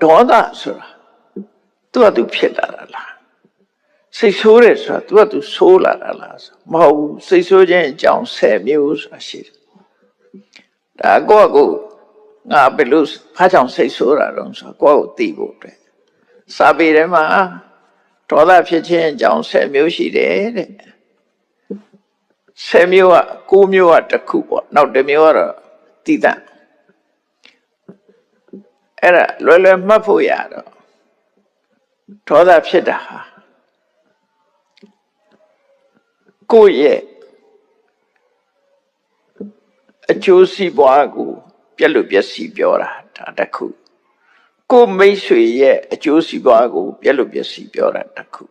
ဒေါသဆိုတာသူကသူဖြစ်လာတာလားစိတ်ဆိုးတယ်ဆိုတာသူကသူဆိုးလာတာလားမဟုတ်ဘူးစိတ်ဆိုးခြင်းအကြောင်း10မျိုးဆိုတာရှိတယ်ဒါကိုယ့်ကိုငါဘယ်လိုဖားကြောင့်စိတ်ဆိုးတာတော့ဆိုကိုယ့်ကိုသိဖို့အတွက်စာပေထဲမှာဒေါသဖြစ်ခြင်းအကြောင်း10မျိုးရှိတယ်တဲ့10မျိုးက9မျိုးကတစ်ခုပေါ့နောက်တစ်မျိုးကတော့တည်တံ့အဲ့ဒါလွယ်လွယ်မှတ်ဖို့ရတော့ဒေါသဖြစ်တာဟာကိုယ့်ရဲ့အကျိုးစီးပွားကိုပြက်လို့ပျက်စီးပြောတာဒါတစ်ခုကိုယ်မိတ်ဆွေရဲ့အကျိုးစီးပွားကိုပြက်လို့ပျက်စီးပြောတာတစ်ခု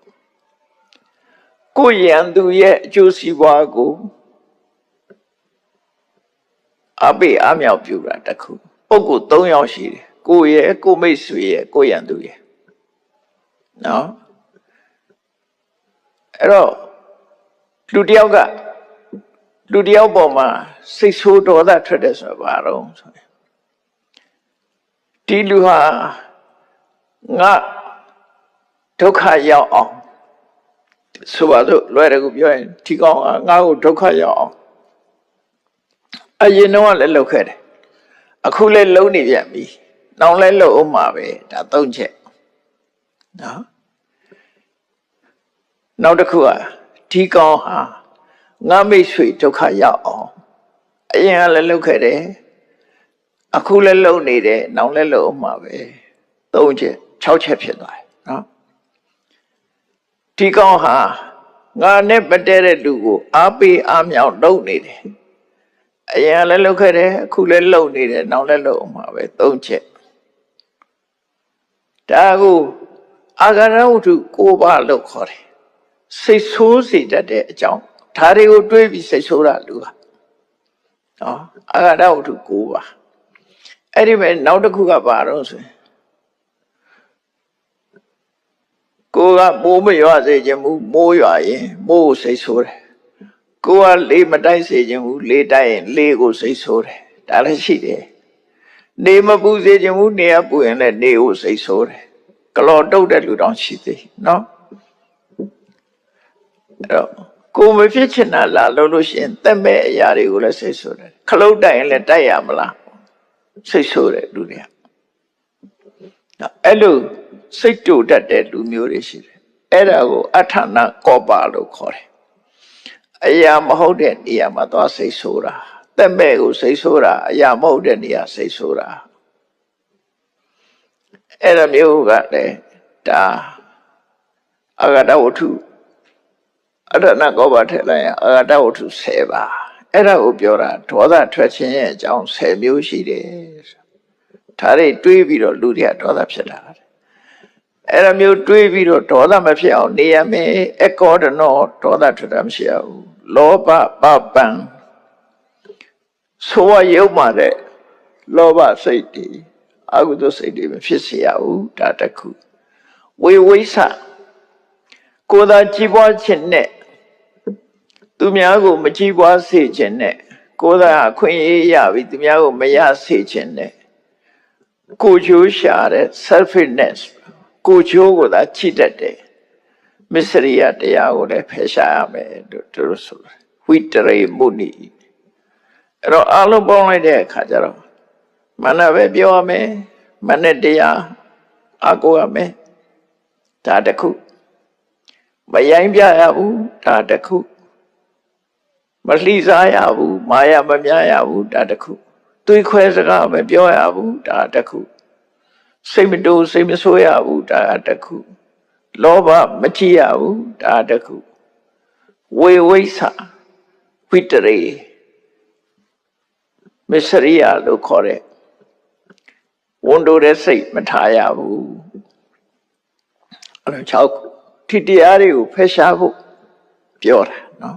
ကိုယ်ရန်သူရဲ့အကျိုးစီးပွားကိုအပိအမြောက်ပြုတာတစ်ခုပုဂ္ဂိုလ်3ယောက်ရှိတယ်ကိုယ်ရဲ့ကိုယ်မိတ်ဆွေရဲ့ကိုယ်ရန်သူရဲ့နော်အဲ့တော့လူတယောက်ကလူတယောက်ပေါ်မှာစိတ်ဆိုးဒေါသထွက်တယ်ဆိုတာဘာတော့ဆိုရင်ဒီလူဟာငါဒုက္ခရောက်အောင်ဆိုပါစို့လွယ်တယ်ကိုပြောရင်ဒီကောင်ကငါ့ကိုဒုက္ခရောက်အောင်အရင်တော့လည်းလုပ်ခဲ့တယ်အခုလည်းလုံးနေပြန်ပြီနောက်လည်းလုပ်အောင်မှာပဲဒါ3ချက်နော်နောက်တစ်ခုကဒီကောင်ဟာငါမိတ်ဆွေဒုက္ခရောက်အောင်အရင်ကလည်းလုပ်ခဲ့တယ်အခုလည်းလုပ်နေတယ်နောက်လည်းလုပ်အောင်မှာပဲ3ချက်6ချက်ဖြစ်သွားတယ်နော်ဒီကောင်ဟာငါနဲ့မတည့်တဲ့လူကိုအားပေးအားမြောက်လုပ်နေတယ်အရင်ကလည်းလုပ်ခဲ့တယ်အခုလည်းလုပ်နေတယ်နောက်လည်းလုပ်အောင်မှာပဲ3ချက်ဒါကိုအာဂရဝတ္ထု9ပါးလို့ခေါ်တယ်စိတ်ဆိုးစေတတ်တဲ့အကြောင်းဒါတွေကိုတွေးပြီးစိတ်ဆိုးတာလူဟာနော်အာဂရဝတ္ထု9ပါးအဲ့ဒီမဲ့နောက်တစ်ခုကဘာတော့ဆိုရင်ကိုကမိုးမရွာစေခြင်းမူမိုးရွာရင်မိုးကိုစိတ်ဆိုးတယ်ကိုကလေမတိုက်စေခြင်းမူလေတိုက်ရင်လေကိုစိတ်ဆိုးတယ်ဒါလည်းရှိတယ်နေမပူစေခြင်းမူနေရပူရင်လည်းနေကိုစိတ်ဆိုးတယ်ကလော်တုတ်တဲ့လူတောင်ရှိသေးနော်အဲ့တော့ကိုမဖြစ်ချင်တာလာလို့ရှိရင်တက်မဲ့အရာတွေကိုလည်းစိတ်ဆိုးတယ်ခလုတ်တိုက်ရင်လည်းတိုက်ရမလားစိတ်ဆိုးတယ်လူတွေကအဲ့လိုစိတ်တူတတ်တဲ့လူမျိုးတွေရှိတယ်အဲ့ဒါကိုအထာဏကောပလို့ခေါ်တယ်အရာမဟုတ်တဲ့နေရာမှာသွားစိတ်ဆိုးတာတက်မဲ့ကိုစိတ်ဆိုးတာအရာမဟုတ်တဲ့နေရာစိတ်ဆိုးတာအဲ့ဒါမျိုးကလည်းဒါအာဂတဝတ္ထုအထာဏကောပထည့်လိုက်ရင်အာဂတဝတ္ထု10ပါအဲ့ဒါကိုပြောတာဒေါသထွက်ခြင်းရဲ့အကြောင်း10မျိုးရှိတယ်ဒါတွေတွေးပြီးတော့လူတွေကဒေါသဖြစ်လာတယ်အဲ့ဒါမျိုးတွေးပြီးတော့ဒေါသမဖြစ်အောင်နေရမယ်အကောဒနောဒေါသထွက်တာမရှိဘူးလောဘပပံဆိုရရုပ်မှတဲ့လောဘစိတ်တွေအကုသိုလ်စိတ်တွေမဖြစ်စေရဘူးဒါတခုဝေဝိဆကိုယ်သာကြည်ပွားခြင်းနဲ့သူများကိုမကြည်ပွားစေခြင်းနဲ့ကိုယ်သာအခွင့်အရေးရပြီသူများကိုမရစေခြင်းနဲ့ကိုချိုးရှာတဲ့ selfishness ကိုချိုးကိုသာချစ်တတ်တယ်မစ္စရိယတရားကိုလည်းဖယ်ရှားရမယ်လို့သူတို့ဆိုတယ်ဝိတရေမုနိအဲ့တော့အလုံးပေါင်းလိုက်တဲ့အခါကျတော့မနပဲပြောရမယ်မနဲ့တရားအကိုရမယ်ဒါတခုမယိုင်းပြရဘူးဒါတခုမလှိစားရဘူးမာယာမများရဘူးဒါတခုသွေးခွဲစကားမပြောရဘူးဒါတခုစိတ်မတိုးစိတ်မဆိုးရဘူးဒါတခုလောဘမကြည့်ရဘူးဒါတခုဝေဝိဆဝိတရေမစ္စရိယလို့ခေါ်တဲ့ဝန်တိုတဲ့စိတ်မထားရဘူးအဲ့တော့6ခုဒီတရားတွေကိုဖယ်ရှားဖို့ပြောတာနော်